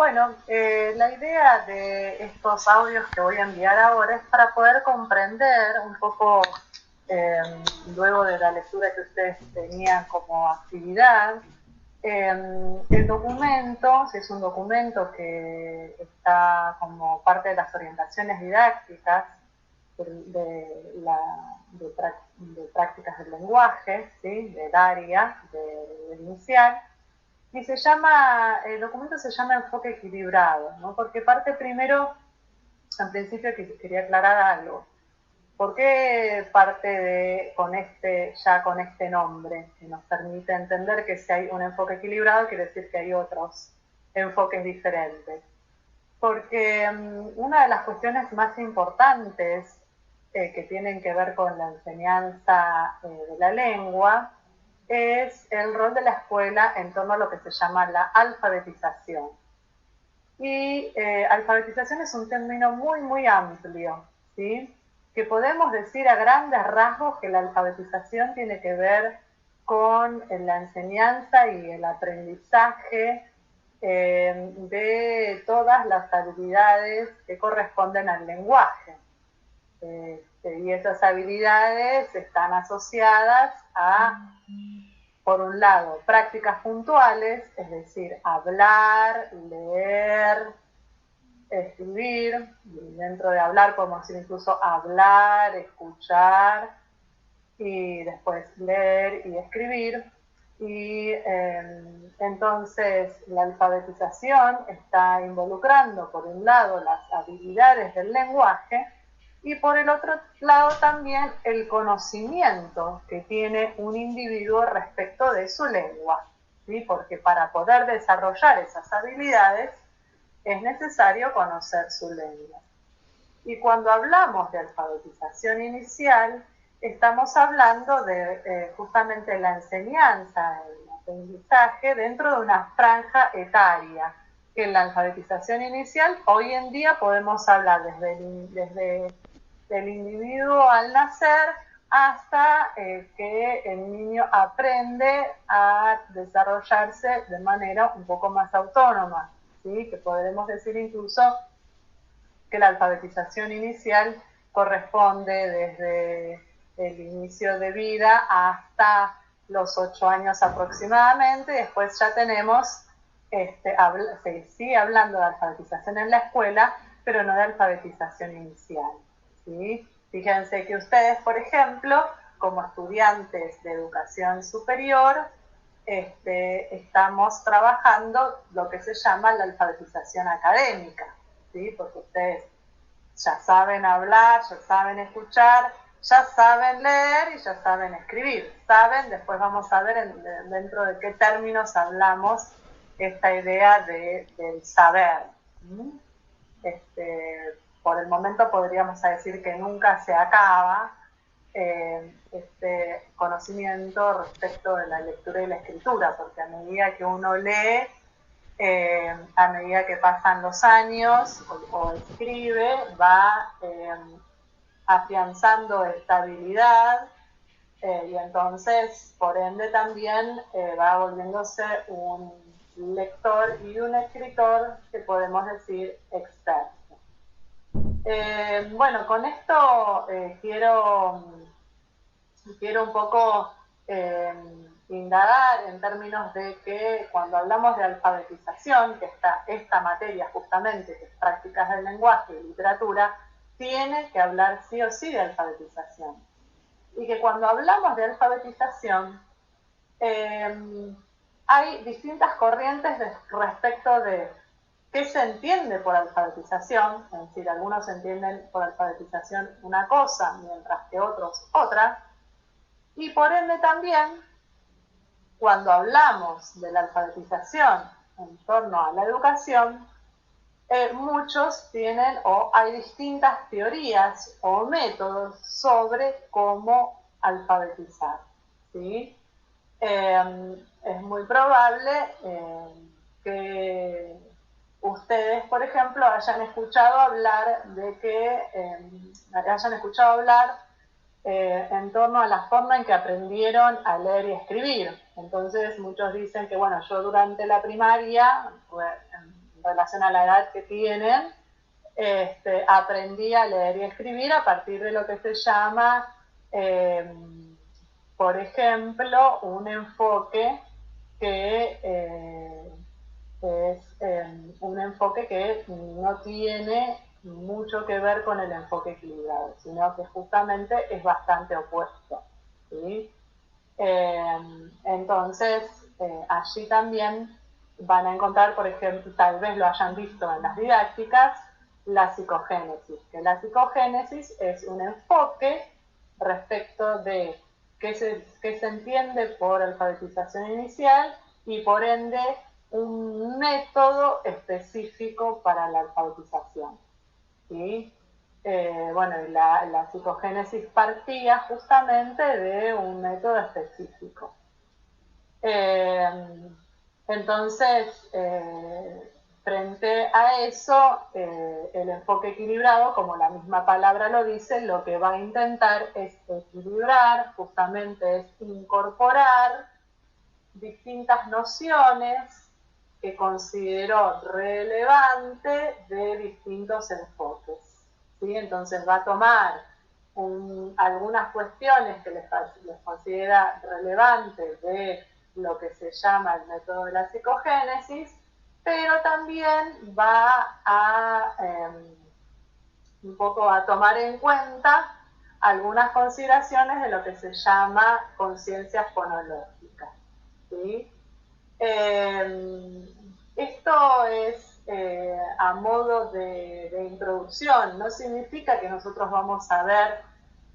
Bueno, la idea de estos audios que voy a enviar ahora es para poder comprender un poco, eh, luego de la lectura que ustedes tenían como actividad, el documento, si es un documento que está como parte de las orientaciones didácticas de prácticas del lenguaje, ¿sí? Del área, del inicial, y el documento se llama Enfoque Equilibrado, ¿no? Porque parte primero, en principio quería aclarar algo. ¿Por qué parte con este nombre que nos permite entender que si hay un enfoque equilibrado quiere decir que hay otros enfoques diferentes? Porque una de las cuestiones más importantes que tienen que ver con la enseñanza de la lengua es el rol de la escuela en torno a lo que se llama la alfabetización. Y alfabetización es un término muy, muy amplio, ¿sí? Que podemos decir a grandes rasgos que la alfabetización tiene que ver con la enseñanza y el aprendizaje de todas las habilidades que corresponden al lenguaje. Y esas habilidades están asociadas a, por un lado, prácticas puntuales, es decir, hablar, leer, escribir. Dentro de hablar podemos decir incluso hablar, escuchar y después leer y escribir. Y entonces la alfabetización está involucrando, por un lado, las habilidades del lenguaje y por el otro lado también el conocimiento que tiene un individuo respecto de su lengua, ¿sí? Porque para poder desarrollar esas habilidades es necesario conocer su lengua. Y cuando hablamos de alfabetización inicial, estamos hablando de justamente la enseñanza, el aprendizaje dentro de una franja etaria, que en la alfabetización inicial hoy en día podemos hablar desde el individuo al nacer hasta que el niño aprende a desarrollarse de manera un poco más autónoma, ¿sí? Que podremos decir incluso que la alfabetización inicial corresponde desde el inicio de vida hasta los 8 años aproximadamente. Después ya tenemos, se sigue hablando de alfabetización en la escuela, pero no de alfabetización inicial, ¿sí? Fíjense que ustedes, por ejemplo, como estudiantes de educación superior, estamos trabajando lo que se llama la alfabetización académica, ¿sí? Porque ustedes ya saben hablar, ya saben escuchar, ya saben leer y ya saben escribir. Saben, después vamos a ver dentro de qué términos hablamos esta idea del saber. Por el momento podríamos decir que nunca se acaba este conocimiento respecto de la lectura y la escritura, porque a medida que uno lee, a medida que pasan los años o escribe, va afianzando estabilidad y entonces, por ende, también va volviéndose un lector y un escritor que podemos decir experto. Bueno, con esto quiero un poco indagar en términos de que cuando hablamos de alfabetización, que está esta materia justamente, que es prácticas del lenguaje y literatura, tiene que hablar sí o sí de alfabetización. Y que cuando hablamos de alfabetización, hay distintas corrientes respecto de qué se entiende por alfabetización, es decir, algunos entienden por alfabetización una cosa, mientras que otros otra, y por ende también, cuando hablamos de la alfabetización en torno a la educación, muchos tienen o hay distintas teorías o métodos sobre cómo alfabetizar, ¿sí? Es muy probable que ustedes, por ejemplo, hayan escuchado hablar en torno a la forma en que aprendieron a leer y escribir. Entonces muchos dicen que, bueno, yo durante la primaria, en relación a la edad que tienen, aprendí a leer y escribir a partir de lo que se llama, por ejemplo, un enfoque que es un enfoque que no tiene mucho que ver con el enfoque equilibrado, sino que justamente es bastante opuesto, ¿sí? Entonces, allí también van a encontrar, por ejemplo, tal vez lo hayan visto en las didácticas, la psicogénesis, que la psicogénesis es un enfoque respecto de qué se entiende por alfabetización inicial y por ende un método específico para la alfabetización, ¿sí? Bueno, y la psicogénesis partía justamente de un método específico. Entonces, frente a eso, el enfoque equilibrado, como la misma palabra lo dice, lo que va a intentar es equilibrar, justamente es incorporar distintas nociones que consideró relevante de distintos enfoques, ¿sí? Entonces va a tomar algunas cuestiones que les considera relevantes de lo que se llama el método de la psicogénesis, pero también va a un poco a tomar en cuenta algunas consideraciones de lo que se llama conciencia fonológica, ¿sí? Esto es a modo de introducción, no significa que nosotros vamos a ver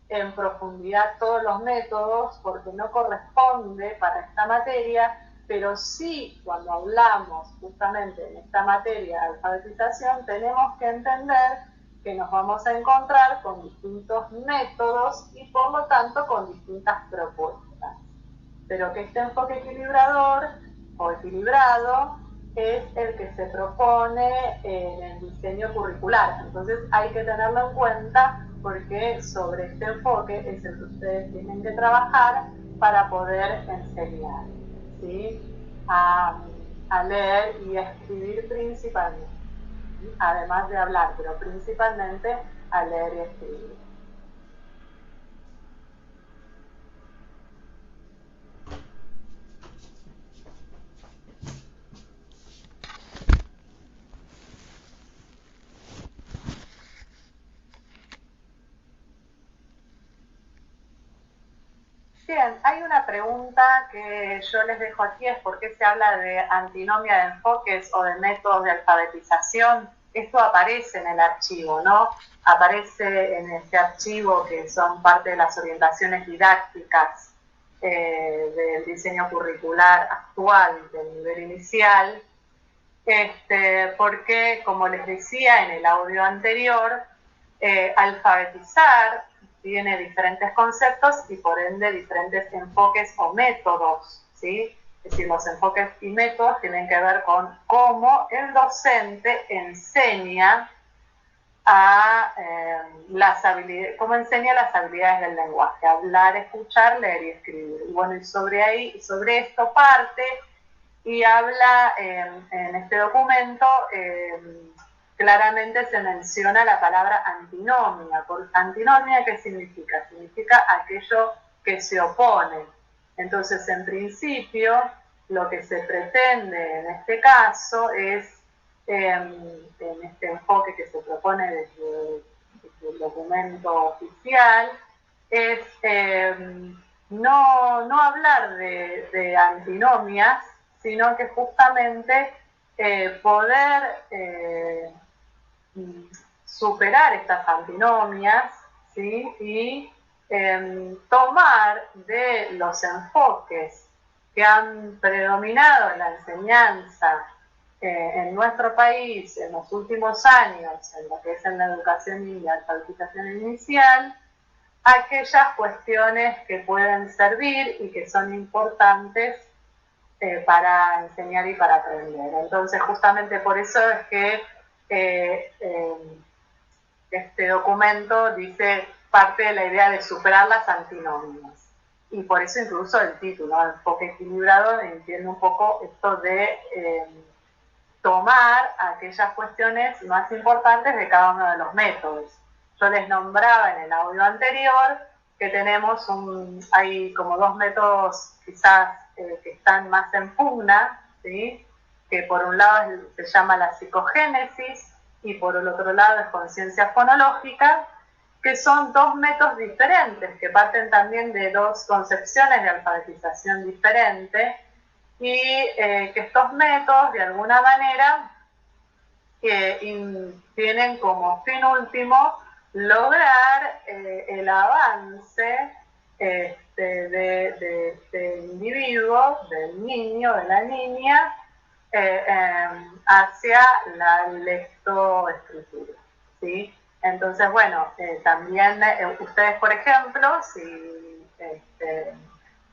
en profundidad todos los métodos, porque no corresponde para esta materia, pero sí cuando hablamos justamente en esta materia de alfabetización, tenemos que entender que nos vamos a encontrar con distintos métodos y por lo tanto con distintas propuestas, pero que este enfoque equilibrador o equilibrado es el que se propone en el diseño curricular. Entonces hay que tenerlo en cuenta porque sobre este enfoque es el que ustedes tienen que trabajar para poder enseñar, ¿sí? A leer y a escribir principalmente, ¿sí? Además de hablar, pero principalmente a leer y escribir. Bien, hay una pregunta que yo les dejo aquí, es por qué se habla de antinomia de enfoques o de métodos de alfabetización. Esto aparece en el archivo, ¿no? Aparece en este archivo que son parte de las orientaciones didácticas del diseño curricular actual del nivel inicial, porque, como les decía en el audio anterior, alfabetizar tiene diferentes conceptos y por ende diferentes enfoques o métodos, ¿sí? Es decir, los enfoques y métodos tienen que ver con cómo el docente enseña cómo enseña las habilidades del lenguaje, hablar, escuchar, leer y escribir. Y bueno, y sobre esto parte y habla en este documento, claramente se menciona la palabra antinomia. ¿Antinomia qué significa? Significa aquello que se opone. Entonces, en principio, lo que se pretende en este caso es, en este enfoque que se propone desde el documento oficial, es no hablar de antinomias, sino que justamente poder superar estas antinomias, ¿sí? Y tomar de los enfoques que han predominado en la enseñanza en nuestro país en los últimos años, en lo que es en la educación y la alfabetización inicial, aquellas cuestiones que pueden servir y que son importantes para enseñar y para aprender. Entonces, justamente por eso es que este documento dice parte de la idea de superar las antinomias. Y por eso incluso el título, enfoque equilibrado, entiende un poco esto de tomar aquellas cuestiones más importantes de cada uno de los métodos. Yo les nombraba en el audio anterior que tenemos hay como dos métodos quizás que están más en pugna, ¿sí? Que por un lado se llama la psicogénesis y por el otro lado es conciencia fonológica, que son dos métodos diferentes, que parten también de dos concepciones de alfabetización diferentes, y que estos métodos de alguna manera tienen como fin último lograr el avance de este individuo, del niño, de la niña, hacia la lectoescritura, ¿sí? Entonces, bueno, también ustedes, por ejemplo, si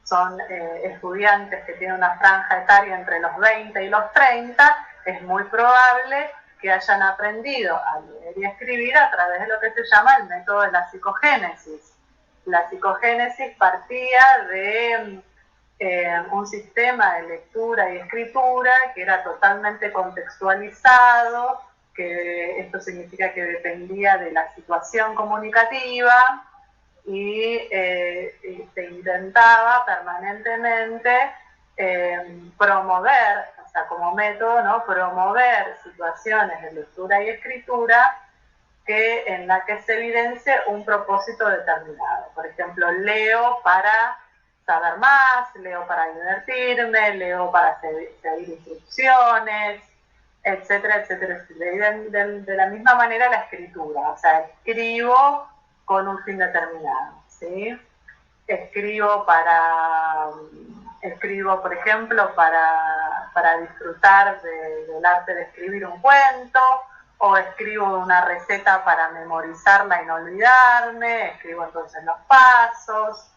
son estudiantes que tienen una franja etaria entre los 20 y los 30, es muy probable que hayan aprendido a leer y escribir a través de lo que se llama el método de la psicogénesis. La psicogénesis partía de un sistema de lectura y escritura que era totalmente contextualizado, que esto significa que dependía de la situación comunicativa y se intentaba permanentemente promover, o sea, como método, ¿no? Promover situaciones de lectura y escritura en la que se evidencie un propósito determinado. Por ejemplo, leo para saber más, leo para divertirme, leo para seguir instrucciones, etcétera, etcétera, etcétera. Y de la misma manera la escritura, o sea, escribo con un fin determinado, ¿sí? Escribo, por ejemplo, para disfrutar del arte de escribir un cuento, o escribo una receta para memorizarla y no olvidarme, escribo entonces los pasos.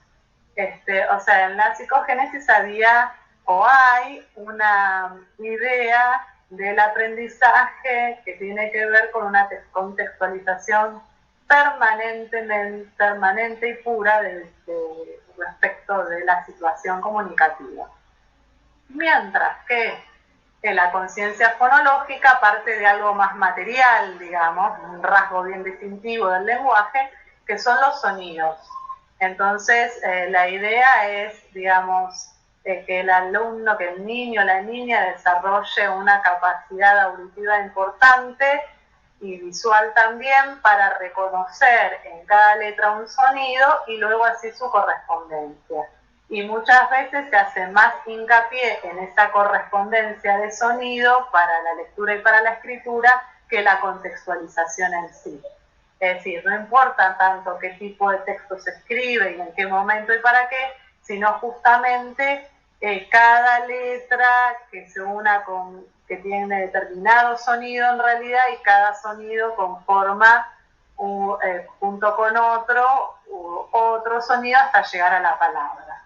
O sea, en la psicogénesis había o hay una idea del aprendizaje que tiene que ver con una contextualización permanente y pura respecto de la situación comunicativa. Mientras que la conciencia fonológica parte de algo más material, digamos, un rasgo bien distintivo del lenguaje, que son los sonidos. Entonces, la idea es, digamos, que el alumno, que el niño o la niña desarrolle una capacidad auditiva importante y visual también para reconocer en cada letra un sonido y luego así su correspondencia. Y muchas veces se hace más hincapié en esa correspondencia de sonido para la lectura y para la escritura que la contextualización en sí. Es decir, no importa tanto qué tipo de texto se escribe y en qué momento y para qué, sino justamente cada letra que se una que tiene determinado sonido en realidad, y cada sonido conforma junto con otro sonido hasta llegar a la palabra.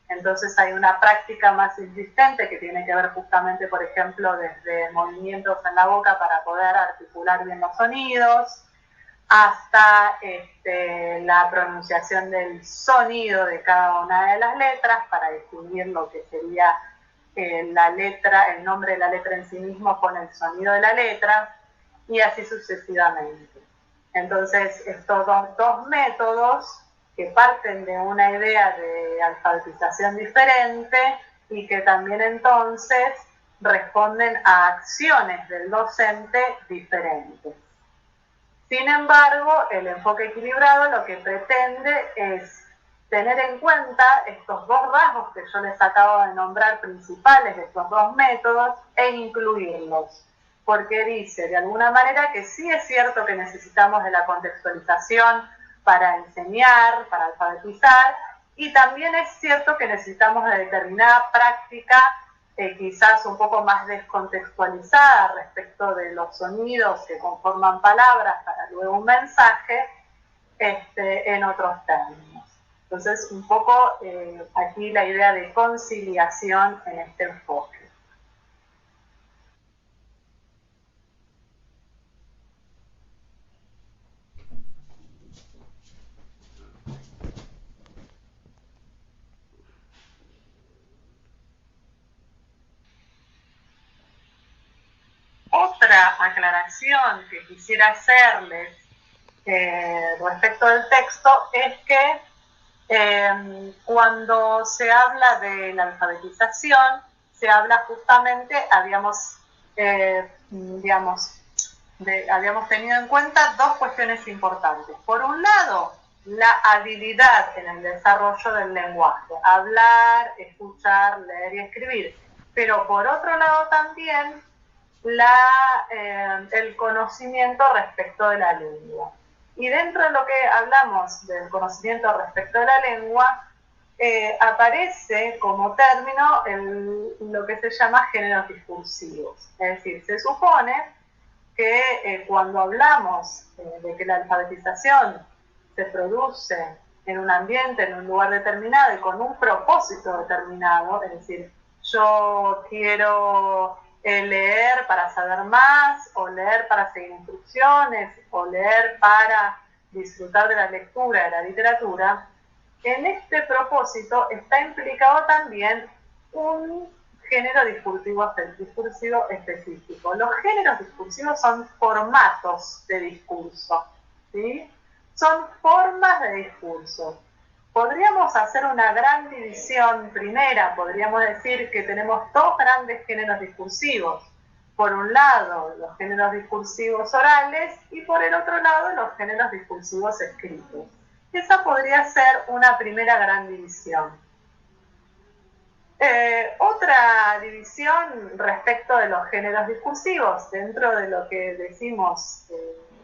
Entonces hay una práctica más insistente que tiene que ver justamente, por ejemplo, desde movimientos en la boca para poder articular bien los sonidos, hasta la pronunciación del sonido de cada una de las letras para distinguir lo que sería la letra, el nombre de la letra en sí mismo con el sonido de la letra, y así sucesivamente. Entonces, estos dos métodos que parten de una idea de alfabetización diferente y que también entonces responden a acciones del docente diferentes. Sin embargo, el enfoque equilibrado lo que pretende es tener en cuenta estos dos rasgos que yo les acabo de nombrar principales de estos dos métodos e incluirlos. Porque dice de alguna manera que sí es cierto que necesitamos de la contextualización para enseñar, para alfabetizar, y también es cierto que necesitamos de determinada práctica quizás un poco más descontextualizada respecto de los sonidos que conforman palabras para luego un mensaje en otros términos. Entonces, un poco aquí la idea de conciliación en este enfoque. otra aclaración que quisiera hacerles respecto del texto es que cuando se habla de la alfabetización, se habla justamente, habíamos tenido en cuenta dos cuestiones importantes. Por un lado, la habilidad en el desarrollo del lenguaje, hablar, escuchar, leer y escribir. Pero por otro lado también el conocimiento respecto de la lengua. Y dentro de lo que hablamos del conocimiento respecto de la lengua, aparece como término lo que se llama géneros discursivos. Es decir, se supone que cuando hablamos de que la alfabetización se produce en un ambiente, en un lugar determinado y con un propósito determinado, es decir, yo quiero leer para saber más, o leer para seguir instrucciones, o leer para disfrutar de la lectura, de la literatura, en este propósito está implicado también un género discursivo específico. Los géneros discursivos son formatos de discurso, ¿sí? Son formas de discurso. Podríamos hacer una gran división primera, podríamos decir que tenemos dos grandes géneros discursivos. Por un lado, los géneros discursivos orales y por el otro lado, los géneros discursivos escritos. Esa podría ser una primera gran división. Otra división respecto de los géneros discursivos, dentro de lo que decimos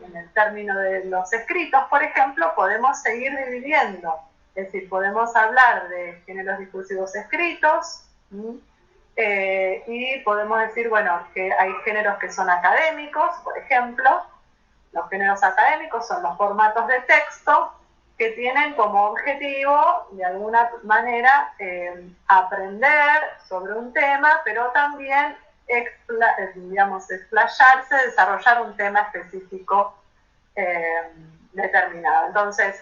en el término de los escritos, por ejemplo, podemos seguir dividiendo. Es decir, podemos hablar de géneros discursivos escritos y podemos decir, bueno, que hay géneros que son académicos, por ejemplo. Los géneros académicos son los formatos de texto que tienen como objetivo, de alguna manera, aprender sobre un tema, pero también, explayarse, desarrollar un tema específico determinado. Entonces,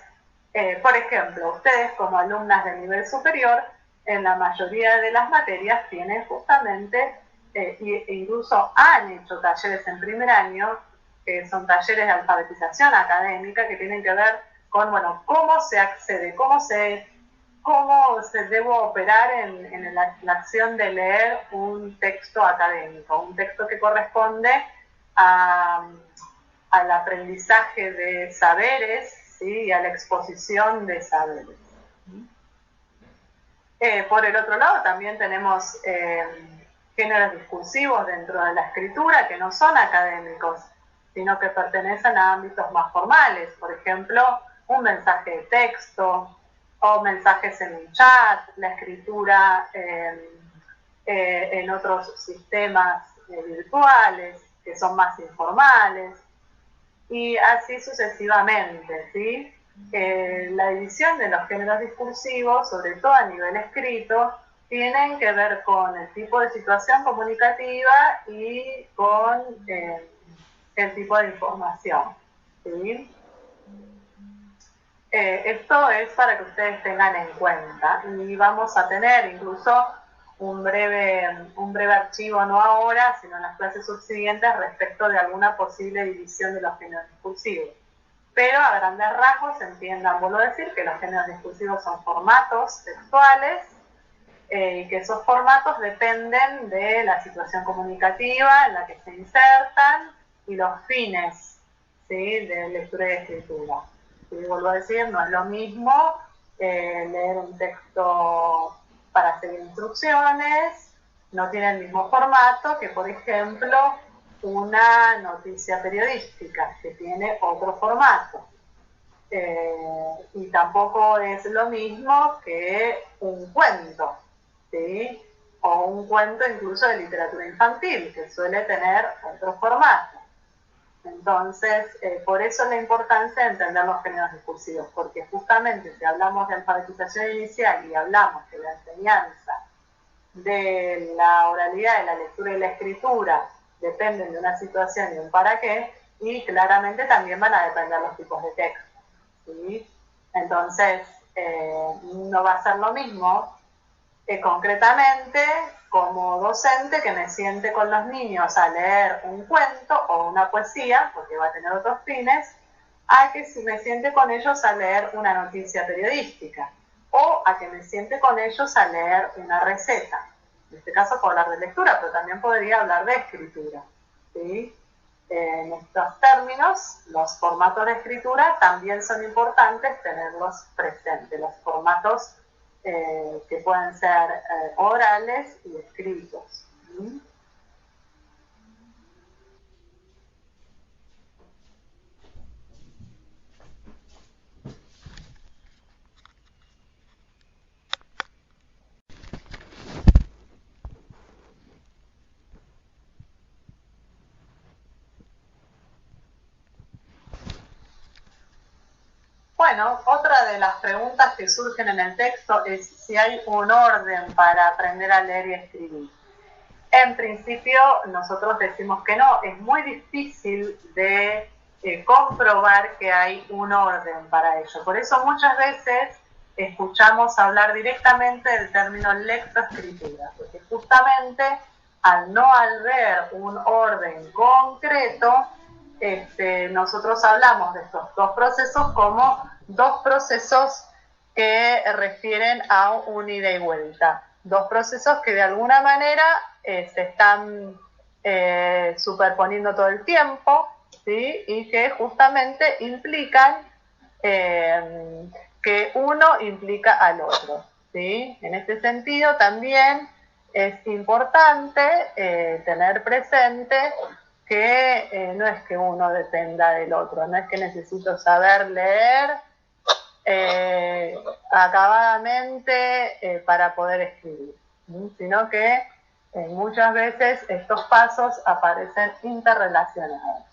por ejemplo, ustedes como alumnas de nivel superior, en la mayoría de las materias tienen justamente, incluso han hecho talleres en primer año, que son talleres de alfabetización académica, que tienen que ver con, bueno, cómo se accede, cómo se debe operar en la acción de leer un texto académico, un texto que corresponde al aprendizaje de saberes, ¿sí? Y a la exposición de saberes. Por el otro lado, también tenemos géneros discursivos dentro de la escritura que no son académicos, sino que pertenecen a ámbitos más formales. Por ejemplo, un mensaje de texto o mensajes en un chat, la escritura en otros sistemas virtuales que son más informales, y así sucesivamente, ¿sí? La división de los géneros discursivos, sobre todo a nivel escrito, tienen que ver con el tipo de situación comunicativa y con el tipo de información, ¿sí? Esto es para que ustedes tengan en cuenta, y vamos a tener incluso un breve archivo, no ahora, sino en las clases subsiguientes, respecto de alguna posible división de los géneros discursivos. Pero a grandes rasgos entiendan, vuelvo a decir, que los géneros discursivos son formatos textuales y que esos formatos dependen de la situación comunicativa en la que se insertan y los fines, ¿sí? De lectura y escritura. Y vuelvo a decir, no es lo mismo leer un texto para seguir instrucciones, no tiene el mismo formato que, por ejemplo, una noticia periodística, que tiene otro formato. Y tampoco es lo mismo que un cuento, ¿sí? O un cuento incluso de literatura infantil, que suele tener otro formato. Entonces, por eso la importancia de entender los géneros discursivos, porque justamente si hablamos de alfabetización inicial y hablamos de la enseñanza, de la oralidad, de la lectura y la escritura, dependen de una situación y un para qué, y claramente también van a depender los tipos de texto, ¿sí? Entonces, no va a ser lo mismo Concretamente, como docente que me siente con los niños a leer un cuento o una poesía, porque va a tener otros fines, a que si me siente con ellos a leer una noticia periodística o a que me siente con ellos a leer una receta. En este caso puedo hablar de lectura, pero también podría hablar de escritura. ¿Sí? En estos términos, los formatos de escritura también son importantes tenerlos presentes, los formatos que pueden ser orales y escritos. ¿Mm? Bueno, otra de las preguntas que surgen en el texto es si hay un orden para aprender a leer y escribir. En principio, nosotros decimos que no, es muy difícil de comprobar que hay un orden para ello. Por eso muchas veces escuchamos hablar directamente del término lectoescritura, porque justamente al no haber un orden concreto, nosotros hablamos de estos dos procesos como dos procesos que refieren a un ida y vuelta. Dos procesos que de alguna manera se están superponiendo todo el tiempo, ¿sí? Y que justamente implican que uno implica al otro. ¿Sí? En este sentido también es importante tener presente que no es que uno dependa del otro, no es que necesito saber leer acabadamente para poder escribir, sino que muchas veces estos pasos aparecen interrelacionados.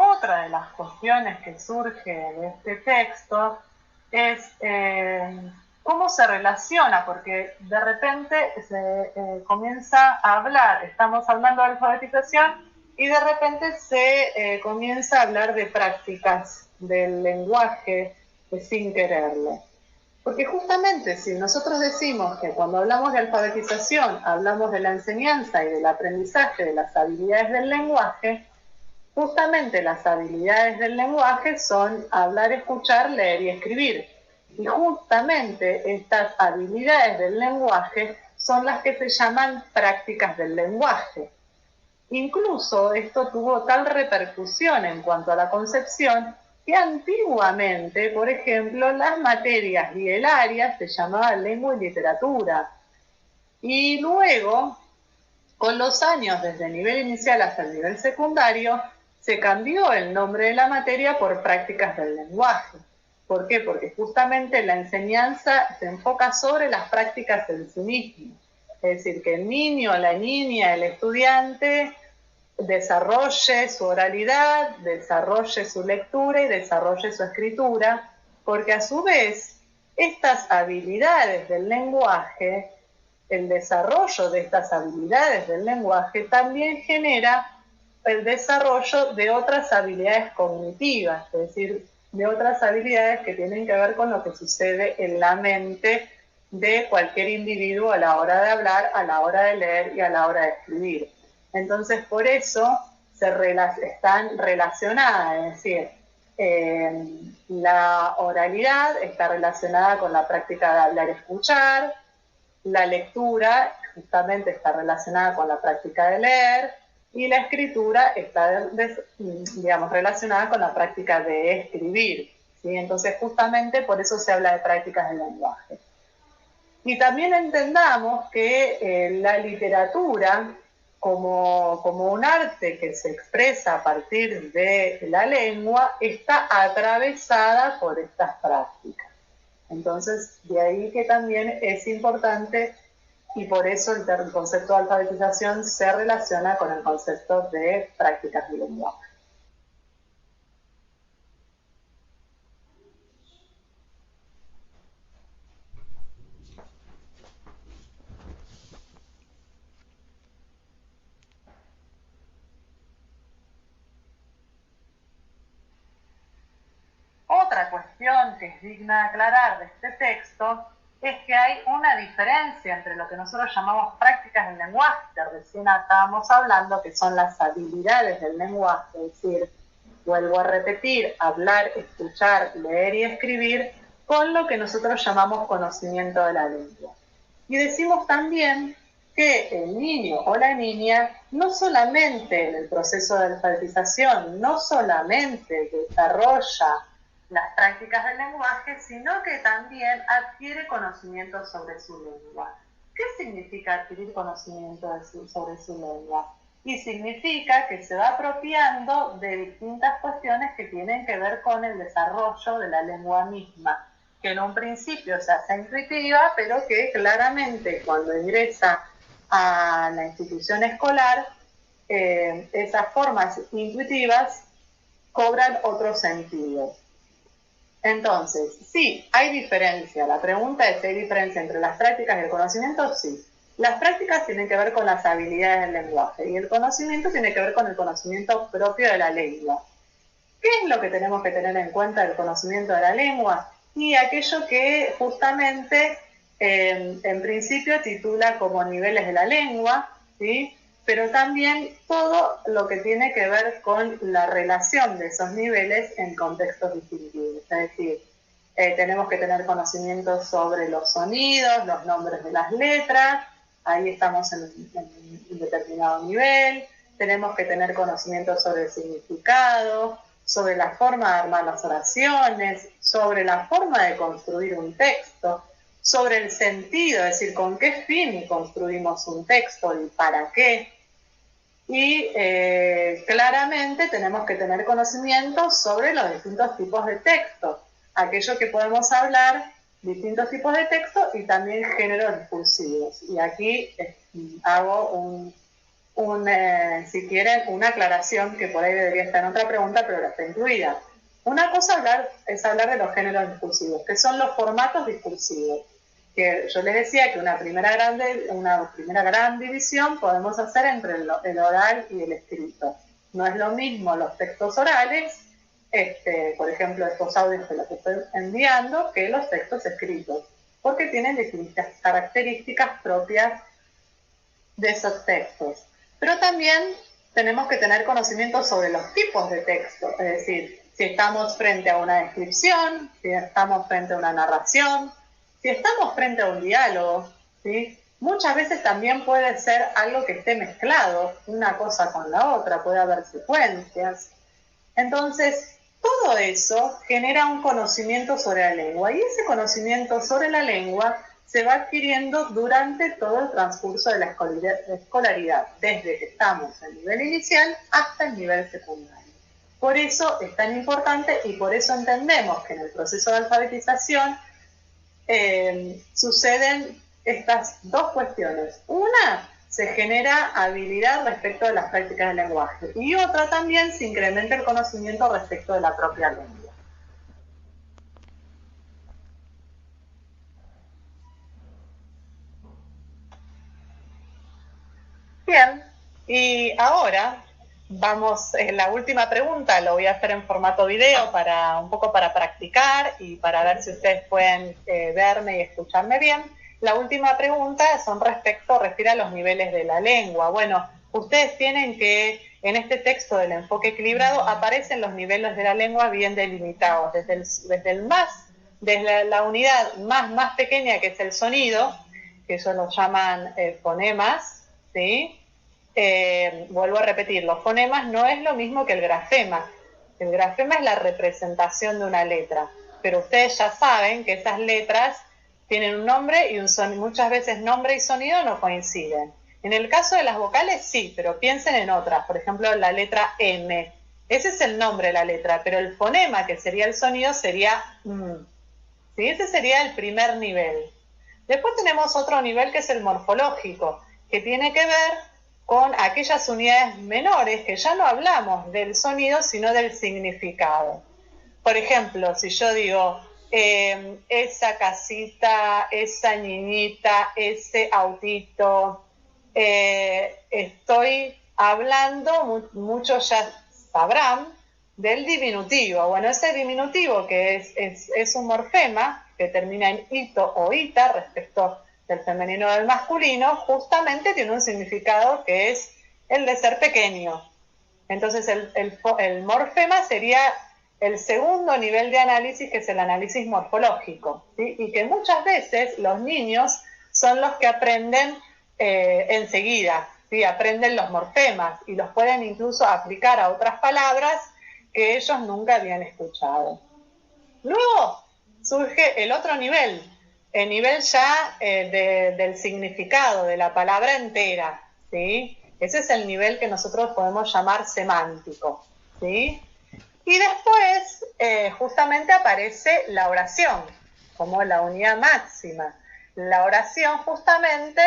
Otra de las cuestiones que surge de este texto es cómo se relaciona, porque de repente se comienza a hablar, estamos hablando de alfabetización, y de repente se comienza a hablar de prácticas del lenguaje sin quererlo. Porque justamente si nosotros decimos que cuando hablamos de alfabetización hablamos de la enseñanza y del aprendizaje de las habilidades del lenguaje, justamente las habilidades del lenguaje son hablar, escuchar, leer y escribir. Y justamente estas habilidades del lenguaje son las que se llaman prácticas del lenguaje. Incluso esto tuvo tal repercusión en cuanto a la concepción que antiguamente, por ejemplo, las materias bielarias se llamaban lengua y literatura. Y luego, con los años, desde el nivel inicial hasta el nivel secundario, se cambió el nombre de la materia por prácticas del lenguaje. ¿Por qué? Porque justamente la enseñanza se enfoca sobre las prácticas en sí mismo. Es decir, que el niño, la niña, el estudiante desarrolle su oralidad, desarrolle su lectura y desarrolle su escritura, porque a su vez estas habilidades del lenguaje, el desarrollo de estas habilidades del lenguaje también genera el desarrollo de otras habilidades cognitivas, es decir, de otras habilidades que tienen que ver con lo que sucede en la mente de cualquier individuo a la hora de hablar, a la hora de leer y a la hora de escribir. Entonces, por eso están relacionadas, es decir, la oralidad está relacionada con la práctica de hablar y escuchar, la lectura justamente está relacionada con la práctica de leer, y la escritura está, digamos, relacionada con la práctica de escribir, ¿sí? Entonces, justamente por eso se habla de prácticas del lenguaje. Y también entendamos que la literatura, como un arte que se expresa a partir de la lengua, está atravesada por estas prácticas. Entonces, de ahí que también es importante, y por eso el concepto de alfabetización se relaciona con el concepto de prácticas de lenguaje. Otra cuestión que es digna de aclarar de este texto es que hay una diferencia entre lo que nosotros llamamos prácticas del lenguaje, que recién estábamos hablando, que son las habilidades del lenguaje, es decir, vuelvo a repetir, hablar, escuchar, leer y escribir, con lo que nosotros llamamos conocimiento de la lengua. Y decimos también que el niño o la niña no solamente en el proceso de alfabetización, no solamente desarrolla las prácticas del lenguaje, sino que también adquiere conocimiento sobre su lengua. ¿Qué significa adquirir conocimiento sobre su lengua? Y significa que se va apropiando de distintas cuestiones que tienen que ver con el desarrollo de la lengua misma, que en un principio se hace intuitiva, pero que claramente cuando ingresa a la institución escolar, esas formas intuitivas cobran otro sentido. Entonces, sí, hay diferencia. La pregunta es si hay diferencia entre las prácticas y el conocimiento. Sí. Las prácticas tienen que ver con las habilidades del lenguaje y el conocimiento tiene que ver con el conocimiento propio de la lengua. ¿Qué es lo que tenemos que tener en cuenta del conocimiento de la lengua? Y aquello que justamente en principio titula como niveles de la lengua, ¿sí? Pero también todo lo que tiene que ver con la relación de esos niveles en contextos distintivos. Es decir, tenemos que tener conocimientos sobre los sonidos, los nombres de las letras, ahí estamos en un determinado nivel. Tenemos que tener conocimientos sobre el significado, sobre la forma de armar las oraciones, sobre la forma de construir un texto, sobre el sentido, es decir, con qué fin construimos un texto y para qué. Y claramente tenemos que tener conocimientos sobre los distintos tipos de texto, aquello que podemos hablar, distintos tipos de texto y también géneros discursivos. Y aquí hago si quieren, una aclaración que por ahí debería estar en otra pregunta, pero está incluida. Una cosa es hablar de los géneros discursivos, que son los formatos discursivos. que yo les decía que una primera gran división podemos hacer entre el oral y el escrito. No es lo mismo los textos orales, por ejemplo, estos audios que los estoy enviando, que los textos escritos, porque tienen distintas características propias de esos textos. Pero también tenemos que tener conocimiento sobre los tipos de texto, es decir, si estamos frente a una descripción, si estamos frente a una narración, si estamos frente a un diálogo, ¿sí? Muchas veces también puede ser algo que esté mezclado, una cosa con la otra, puede haber secuencias. Entonces, todo eso genera un conocimiento sobre la lengua, y ese conocimiento sobre la lengua se va adquiriendo durante todo el transcurso de la escolaridad, desde que estamos en el nivel inicial hasta el nivel secundario. Por eso es tan importante y por eso entendemos que en el proceso de alfabetización suceden estas dos cuestiones. Una, se genera habilidad respecto de las prácticas del lenguaje, y otra también se incrementa el conocimiento respecto de la propia lengua. Bien, y ahora vamos, la última pregunta la voy a hacer en formato video un poco para practicar y para ver si ustedes pueden verme y escucharme bien. La última pregunta refiere a los niveles de la lengua. Bueno, ustedes tienen que, en este texto del enfoque equilibrado, aparecen los niveles de la lengua bien delimitados, desde la unidad más pequeña, que es el sonido, que ellos lo llaman fonemas, ¿sí? Vuelvo a repetir, los fonemas no es lo mismo que el grafema. El grafema es la representación de una letra, pero ustedes ya saben que esas letras tienen un nombre y un sonido. Muchas veces nombre y sonido no coinciden. En el caso de las vocales sí, pero piensen en otras. Por ejemplo, la letra M. Ese es el nombre de la letra, pero el fonema, que sería el sonido, sería M. ¿Sí? Ese sería el primer nivel. Después tenemos otro nivel, que es el morfológico, que tiene que ver con aquellas unidades menores, que ya no hablamos del sonido, sino del significado. Por ejemplo, si yo digo, esa casita, esa niñita, ese autito, estoy hablando, muchos ya sabrán, del diminutivo. Bueno, ese diminutivo, que es un morfema, que termina en ito o ita respecto del femenino o del masculino, justamente tiene un significado que es el de ser pequeño. Entonces el morfema sería el segundo nivel de análisis, que es el análisis morfológico, ¿sí? Y que muchas veces los niños son los que aprenden enseguida, ¿sí? Aprenden los morfemas y los pueden incluso aplicar a otras palabras que ellos nunca habían escuchado. Luego surge el otro nivel, el nivel ya del significado de la palabra entera, ¿sí? Ese es el nivel que nosotros podemos llamar semántico, ¿sí? Y después justamente aparece la oración como la unidad máxima. La oración justamente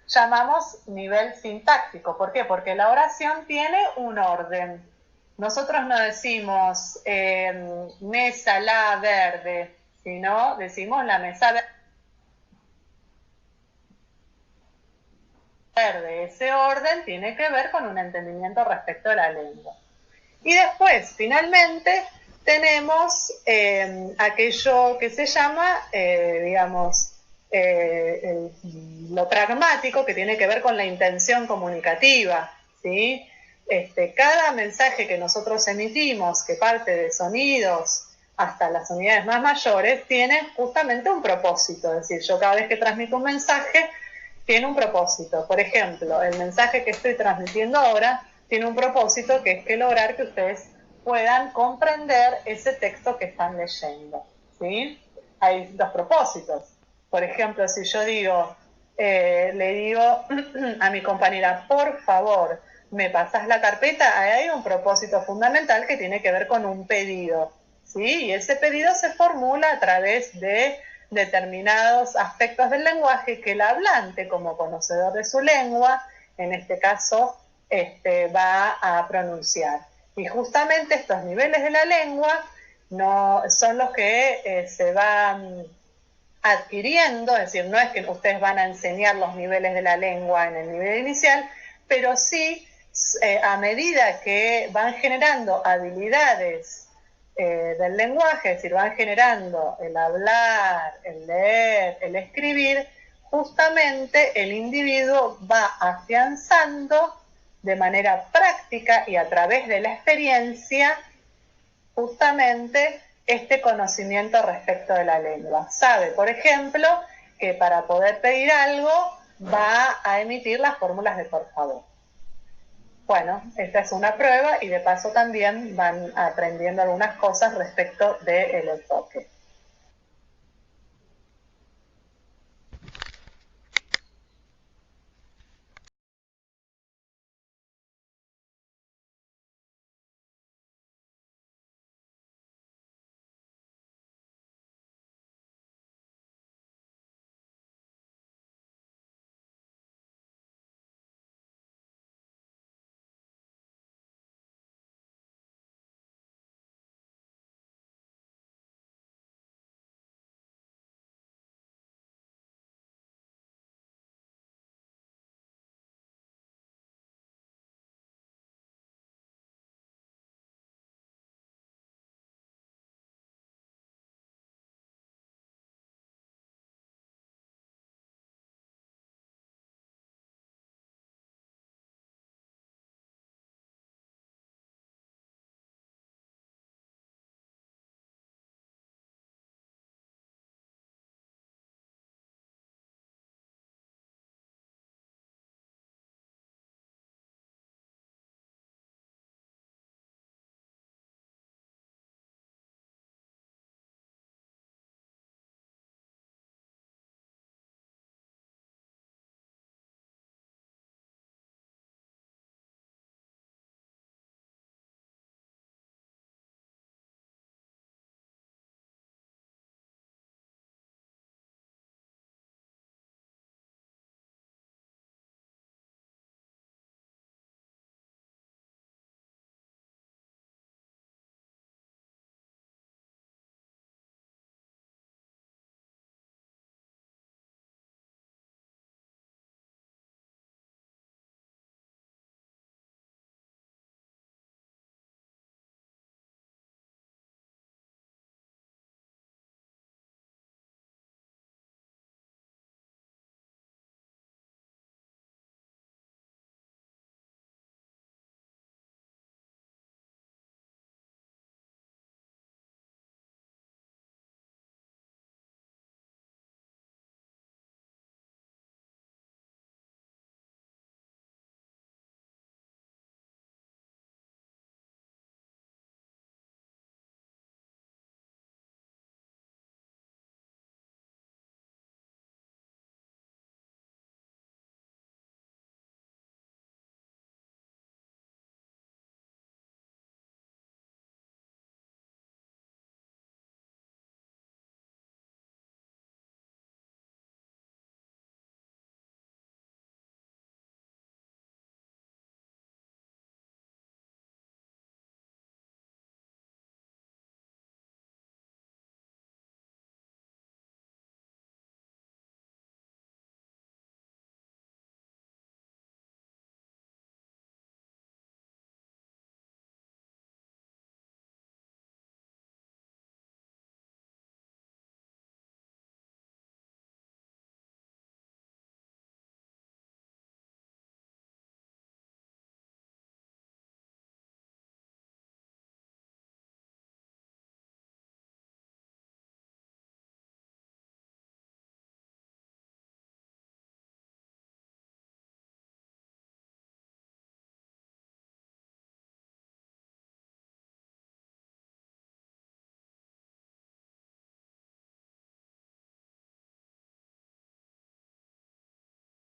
llamamos nivel sintáctico. ¿Por qué? Porque la oración tiene un orden. Nosotros no decimos mesa la verde, sino decimos la mesa verde. Ese orden tiene que ver con un entendimiento respecto a la lengua. Y después, finalmente, tenemos aquello que se llama, lo pragmático, que tiene que ver con la intención comunicativa, ¿sí? Cada mensaje que nosotros emitimos, que parte de sonidos hasta las unidades más mayores, tiene justamente un propósito. Es decir, yo cada vez que transmito un mensaje, tiene un propósito. Por ejemplo, el mensaje que estoy transmitiendo ahora tiene un propósito, que es lograr que ustedes puedan comprender ese texto que están leyendo, ¿sí? Hay dos propósitos. Por ejemplo, si yo le digo a mi compañera, por favor, ¿me pasas la carpeta? Ahí hay un propósito fundamental que tiene que ver con un pedido, ¿sí? Y ese pedido se formula a través de determinados aspectos del lenguaje que el hablante, como conocedor de su lengua, en este caso, va a pronunciar. Y justamente estos niveles de la lengua no son los que se van adquiriendo, es decir, no es que ustedes van a enseñar los niveles de la lengua en el nivel inicial, pero sí a medida que van generando habilidades del lenguaje, es decir, van generando el hablar, el leer, el escribir, justamente el individuo va afianzando de manera práctica y a través de la experiencia justamente este conocimiento respecto de la lengua. Sabe, por ejemplo, que para poder pedir algo va a emitir las fórmulas de por favor. Bueno, esta es una prueba y de paso también van aprendiendo algunas cosas respecto del enfoque.